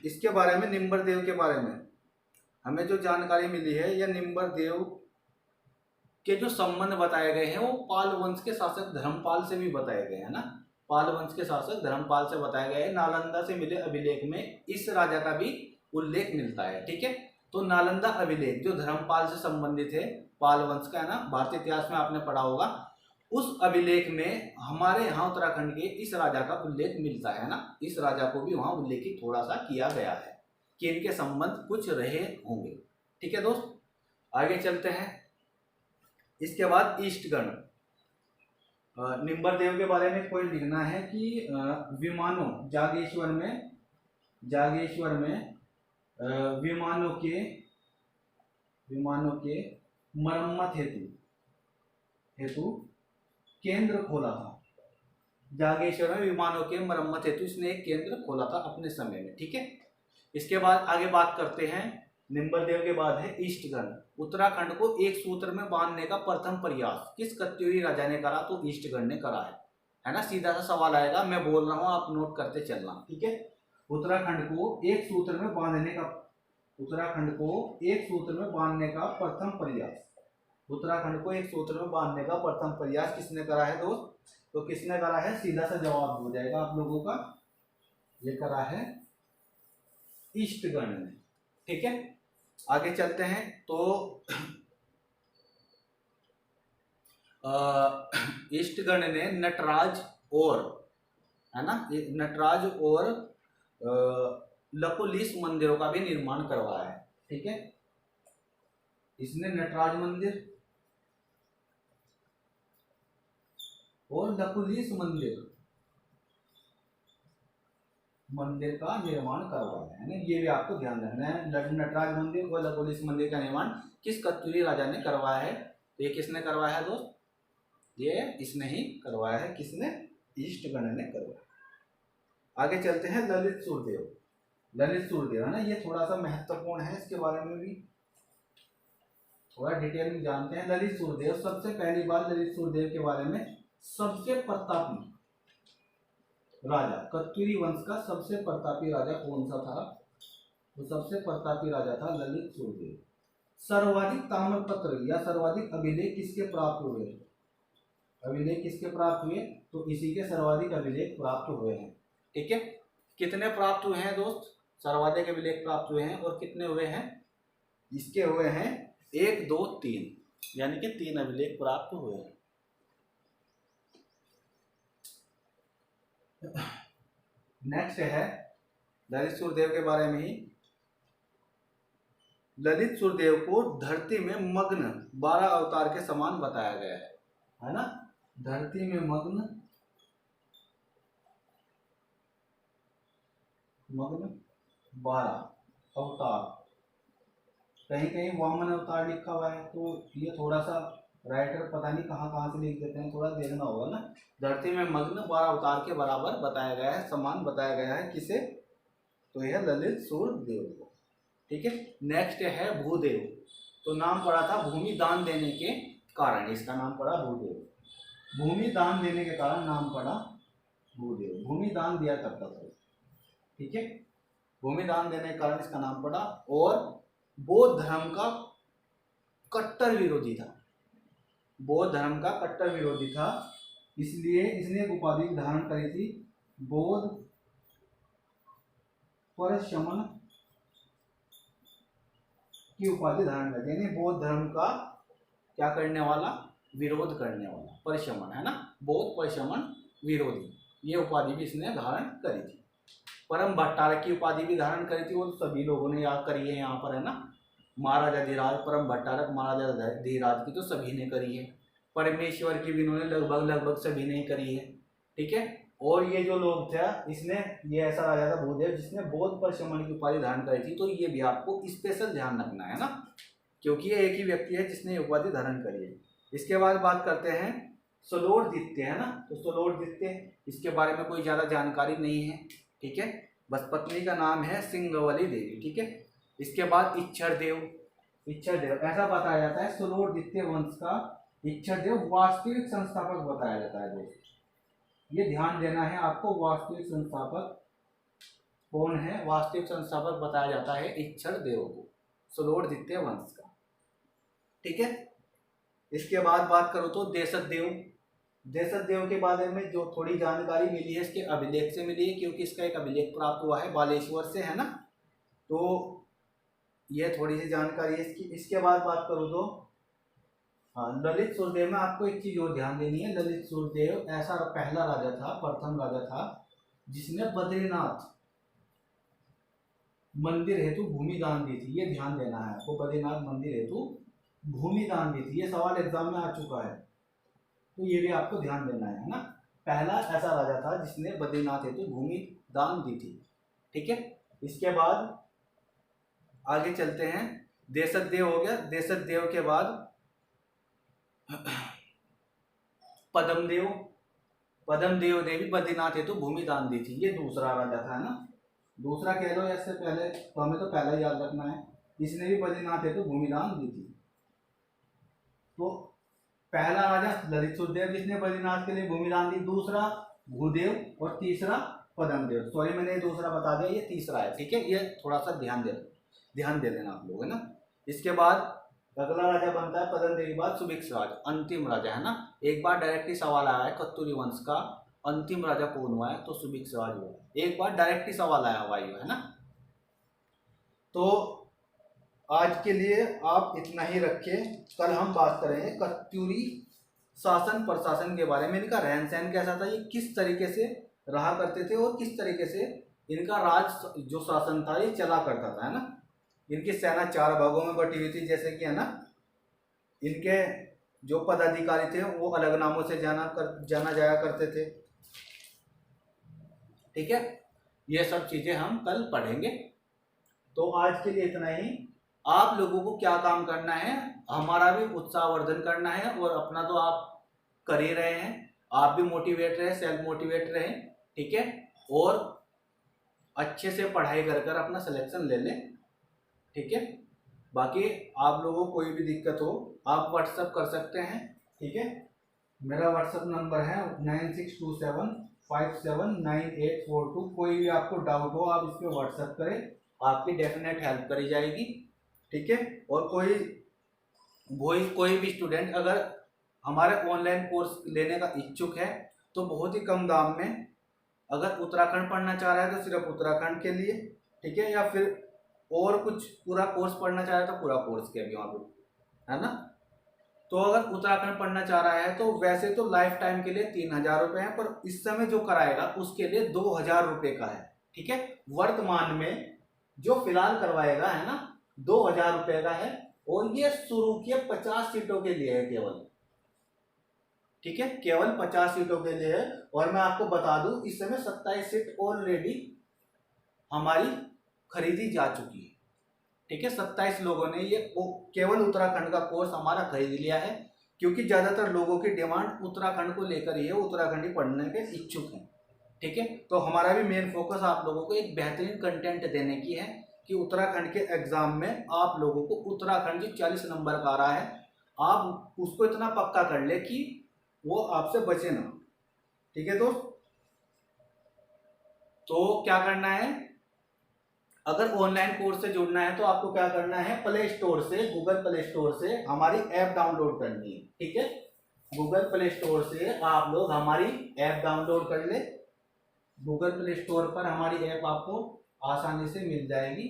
इसके बारे में, निम्बर देव के बारे में हमें जो जानकारी मिली है, या निम्बर देव के जो संबंध बताए गए हैं वो पाल वंश के शासक धर्मपाल से भी बताए गए हैं ना, पाल वंश के शासक धर्मपाल से बताया गया है। नालंदा से मिले अभिलेख में इस राजा का भी उल्लेख मिलता है। ठीक है, तो नालंदा अभिलेख जो धर्मपाल से संबंधित है, पाल वंश का, है ना, भारतीय इतिहास में आपने पढ़ा होगा, उस अभिलेख में हमारे यहाँ उत्तराखंड के इस राजा का उल्लेख मिलता है ना, इस राजा को भी वहां उल्लेखित थोड़ा सा किया गया है कि इनके संबंध कुछ रहे होंगे। ठीक है दोस्त, आगे चलते हैं। इसके बाद ईस्टगण, निम्बर देव के बारे में कोई लिखना है कि विमानों, जागेश्वर में, जागेश्वर में विमानों के मरम्मत हेतु केंद्र खोला था। जागेश्वर में विमानों के मरम्मत हेतु इसने एक केंद्र खोला था अपने समय में। ठीक है, इसके बाद आगे बात करते हैं, निम्बर देव के बाद है ईस्टगण। उत्तराखंड को एक सूत्र में बांधने का प्रथम प्रयास किस कत्यूरी राजा ने करा, तो ईस्टगण ने करा है ना। सीधा सा सवाल आएगा, मैं बोल रहा हूँ, आप नोट करते चलना। ठीक है, उत्तराखंड को एक सूत्र में बांधने का, उत्तराखंड को एक सूत्र में बांधने का प्रथम प्रयास, उत्तराखंड को एक सूत्र में बांधने का प्रथम प्रयास किसने करा है दोस्त, तो किसने करा है, सीधा सा जवाब हो जाएगा आप लोगों का, ये करा है ईस्टगण ने। ठीक है, आगे चलते हैं। तो ईस्टगण ने नटराज और, है ना, नटराज और लकुलिस मंदिरों का भी निर्माण करवाया है। ठीक है, इसने नटराज मंदिर और लकुलिस मंदिर का निर्माण करवाया है ना, ये भी आपको ध्यान रखना है। नटराज मंदिर और लकुलिस मंदिर का निर्माण किस कत्यूरी राजा ने करवाया है, तो ये किसने करवाया है दोस्त, ये इसने ही करवाया है, किसने, ईस्टगण ने करवाया। आगे चलते हैं ललित सूर्यदेव, ललित सूर्यदेव, है ना, ये थोड़ा सा महत्वपूर्ण है, इसके बारे में भी थोड़ा डिटेल में जानते हैं। ललित सूर्यदेव, सबसे पहली बार ललित सूर्यदेव के बारे में, सबसे प्रतापी राजा, कत्यूरी वंश का सबसे प्रतापी राजा कौन सा था, तो सबसे प्रतापी राजा था ललित सूर्यदेव। सर्वाधिक ताम्रपत्र या सर्वाधिक अभिलेख किसके प्राप्त हुए, अभिलेख किसके प्राप्त हुए, तो इसी के सर्वाधिक अभिलेख प्राप्त हुए हैं। ठीक है, कितने प्राप्त हुए हैं दोस्त, सर्वाधिक अभिलेख प्राप्त हुए हैं, और कितने हुए हैं, इसके हुए हैं 1 2 3, यानी कि 3 अभिलेख प्राप्त हुए हैं। नेक्स्ट है ललित सूर्यदेव के बारे में ही। ललित सूर्यदेव को धरती में मग्न 12 अवतार के समान बताया गया है ना, धरती में मग्न 12, अवतार, कहीं कहीं वामन अवतार लिखा हुआ है, तो ये थोड़ा सा राइटर पता नहीं कहाँ कहाँ से लिख देते हैं, थोड़ा देखना होगा ना। धरती में मग्न 12 अवतार के बराबर बताया गया है, समान बताया गया है किसे, तो यह ललित सूर्य देव को। ठीक है, नेक्स्ट है भूदेव। तो नाम पड़ा था भूमि दान देने के कारण, इसका नाम पड़ा भूदेव। भूमि दान देने के कारण नाम पड़ा भूदेव, भूमि दान दिया करता था। ठीक है, भूमि दान देने के कारण इसका नाम पड़ा। और बौद्ध धर्म का कट्टर विरोधी था, बौद्ध धर्म का कट्टर विरोधी था, इसलिए इसने एक उपाधि धारण करी थी, बौद्ध परशमन की उपाधि धारण करी, यानी बौद्ध धर्म का क्या करने वाला, विरोध करने वाला, परशमन है ना, बौद्ध परशमन विरोधी, ये उपाधि भी इसने धारण करी थी। परम भट्टारक की उपाधि भी धारण करी थी, वो तो सभी लोगों ने याद करी है यहाँ पर, है ना। महाराजा धीराज, परम भट्टारक महाराजा धीराज की तो सभी ने करी है, परमेश्वर की भी इन्होंने लगभग सभी ने करी है। ठीक है, और ये जो लोग थे, इसने, ये ऐसा राजा था भूदेव जिसने बौद्ध परशमन की उपाधि धारण करी थी, तो ये भी आपको स्पेशल ध्यान रखना है ना, क्योंकि ये एक ही व्यक्ति है जिसने उपाधि धारण करी है। इसके बाद बात करते हैं सलोरदित्य, है ना। तो सलोरदित्य, इसके बारे में कोई ज़्यादा जानकारी नहीं है। ठीक है, बस पत्नी का नाम है सिंगवली देवी। ठीक है, इसके बाद इच्छर देव, इच्छर देव ऐसा बताया जाता है, सलोरदित्य वंश का इच्छर देव वास्तविक संस्थापक बताया जाता है दोस्त, ये ध्यान देना है आपको। वास्तविक संस्थापक कौन है, वास्तविक संस्थापक बताया जाता है इच्छर देव को, सलोरदित्य वंश का। ठीक है, इसके बाद बात करूँ तो देशद देव। देशद देव के बारे में जो थोड़ी जानकारी मिली है, इसके अभिलेख से मिली है, क्योंकि इसका एक अभिलेख प्राप्त हुआ है बालेश्वर से, है ना। तो यह थोड़ी सी जानकारी है इसकी। इसके बाद बात करूँ तो हाँ, ललित सूर्यदेव में आपको एक चीज और ध्यान देनी है। ललित सूर्यदेव ऐसा पहला राजा था, प्रथम राजा था, जिसने बद्रीनाथ मंदिर हेतु भूमि दान दी थी, ये ध्यान देना है आपको। बद्रीनाथ मंदिर हेतु भूमि दान दी थी, ये सवाल एग्जाम में आ चुका है, तो ये भी आपको ध्यान देना है ना। पहला ऐसा राजा था जिसने बद्रीनाथ हेतु भूमि दान दी थी। ठीक है, इसके बाद आगे चलते हैं। देशद देव हो गया, देशद देव के बाद पद्मदेव, पद्मदेव ने भी बद्रीनाथ हेतु भूमि दान दी थी, ये दूसरा राजा था, है ना। दूसरा कह लो, इससे पहले तो हमें तो पहला ही याद रखना है, इसने भी बद्रीनाथ हेतु भूमि दान दी थी। तो पहला राजा ललित सूर्यदेव जिसने बद्रीनाथ के लिए भूमि दान दी, दूसरा भूदेव, और तीसरा पद्मदेव। सॉरी मैंने ये दूसरा बता दिया, ये तीसरा है। ठीक है, ये थोड़ा सा ध्यान दे देना आप लोग, है ना। इसके बाद अगला राजा बनता है पद्मदेव के बाद सुभिक्षराज, अंतिम राजा, है ना। एक बार डायरेक्टली सवाल आया है कत्तूरी वंश का अंतिम राजा कौन हुआ है, तो सुभिक्षराज हुआ है। एक बार डायरेक्टली सवाल आया हुआ है ना। तो आज के लिए आप इतना ही रखें, कल हम बात करेंगे कत्तूरी शासन प्रशासन के बारे में, इनका रहन सहन कैसा था, ये किस तरीके से रहा करते थे, और किस तरीके से इनका राज जो शासन था ये चला करता था, है ना। इनकी सेना 4 भागों में बटी हुई थी, जैसे कि, है ना। इनके जो पदाधिकारी थे वो अलग नामों से जाना जाया करते थे। ठीक है, ये सब चीजें हम कल पढ़ेंगे। तो आज के लिए इतना ही। आप लोगों को क्या काम करना है, हमारा भी उत्साहवर्धन करना है, और अपना तो आप कर ही रहे हैं, आप भी मोटिवेट रहे, सेल्फ मोटिवेट रहे। ठीक है, और अच्छे से पढ़ाई कर अपना सिलेक्शन ले लें। ठीक है, बाकी आप लोगों को कोई भी दिक्कत हो आप व्हाट्सअप कर सकते हैं। ठीक है, मेरा व्हाट्सअप नंबर है 9627579842। कोई भी आपको डाउट हो आप इस पर व्हाट्सअप करें, आपकी डेफिनेट हेल्प करी जाएगी। ठीक है, और कोई भी स्टूडेंट अगर हमारे ऑनलाइन कोर्स लेने का इच्छुक है तो बहुत ही कम दाम में, अगर उत्तराखंड पढ़ना चाह रहा है तो सिर्फ उत्तराखंड के लिए, ठीक है, या फिर और कुछ पूरा कोर्स पढ़ना चाह रहा है तो पूरा कोर्स के भी वहाँ पे, है ना। तो अगर उत्तराखंड पढ़ना चाह रहा है तो वैसे तो लाइफ टाइम के लिए 3000 रुपये है, पर इस समय जो कराएगा उसके लिए 2000 रुपये का है। ठीक है, वर्तमान में जो फिलहाल करवाएगा, है ना, 2000 रुपये का है, और ये शुरू के 50 सीटों के लिए है केवल। ठीक है, केवल 50 सीटों के लिए है। और मैं आपको बता दूं इस समय 27 सीट ऑलरेडी हमारी खरीदी जा चुकी है। ठीक है, 27 लोगों ने ये केवल उत्तराखंड का कोर्स हमारा खरीद लिया है, क्योंकि ज़्यादातर लोगों की डिमांड उत्तराखंड को लेकर ही है, उत्तराखंडी पढ़ने के इच्छुक हैं। ठीक है, तो हमारा भी मेन फोकस आप लोगों को एक बेहतरीन कंटेंट देने की है कि उत्तराखंड के एग्जाम में आप लोगों को उत्तराखंड जो 40 नंबर का आ रहा है, आप उसको इतना पक्का कर ले कि वो आपसे बचे ना। ठीक है दोस्त, तो क्या करना है, अगर ऑनलाइन कोर्स से जुड़ना है तो आपको क्या करना है, प्ले स्टोर से, गूगल प्ले स्टोर से हमारी ऐप डाउनलोड करनी है। ठीक है, गूगल प्ले स्टोर से आप लोग हमारी ऐप डाउनलोड कर ले। गूगल प्ले स्टोर पर हमारी ऐप आपको आसानी से मिल जाएगी।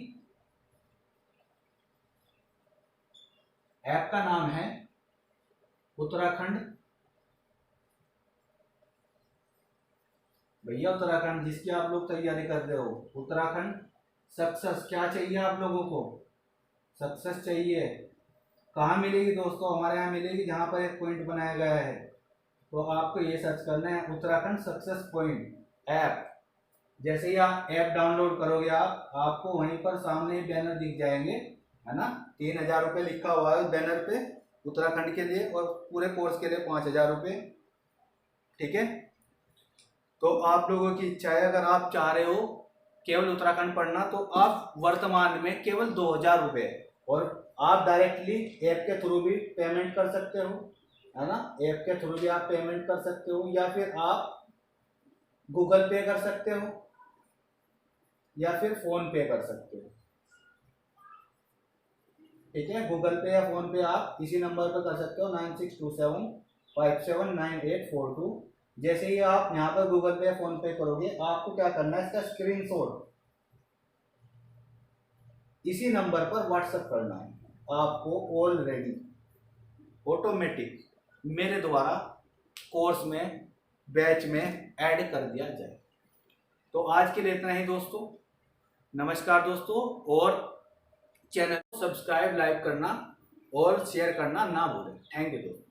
ऐप का नाम है उत्तराखंड, भैया उत्तराखंड जिसकी आप लोग तैयारी कर रहे हो, उत्तराखंड सक्सेस। क्या चाहिए आप लोगों को, सक्सेस चाहिए। कहाँ मिलेगी दोस्तों, हमारे यहाँ मिलेगी जहाँ पर एक पॉइंट बनाया गया है, तो आपको ये सर्च करना है उत्तराखंड सक्सेस पॉइंट ऐप। जैसे ही आप ऐप डाउनलोड करोगे आपको वहीं पर सामने बैनर दिख जाएंगे, है ना, 3000 रुपये लिखा हुआ है बैनर पे उत्तराखंड के लिए, और पूरे कोर्स के लिए 5000 रुपये। ठीक है, तो आप लोगों की इच्छा है, अगर आप चाह रहे हो केवल उत्तराखंड पढ़ना, तो आप वर्तमान में केवल 2000 रुपये, और आप डायरेक्टली ऐप के थ्रू भी पेमेंट कर सकते हो, है ना, ऐप के थ्रू भी आप पेमेंट कर सकते हो, या फिर आप गूगल पे कर सकते हो, या फिर फोन पे कर सकते हो। ठीक है, गूगल पे या फोन पे आप इसी नंबर पर कर सकते हो, 9627579842। जैसे ही आप यहाँ पर गूगल पे या फोन पे करोगे, आपको क्या करना है, इसका स्क्रीनशॉट इसी नंबर पर व्हाट्सएप करना है। आपको ऑलरेडी ऑटोमेटिक मेरे द्वारा कोर्स में, बैच में ऐड कर दिया जाए। तो आज के लिए इतना ही दोस्तों, नमस्कार दोस्तों, और चैनल को सब्सक्राइब, लाइक करना और शेयर करना ना भूलें। थैंक यू दोस्तों।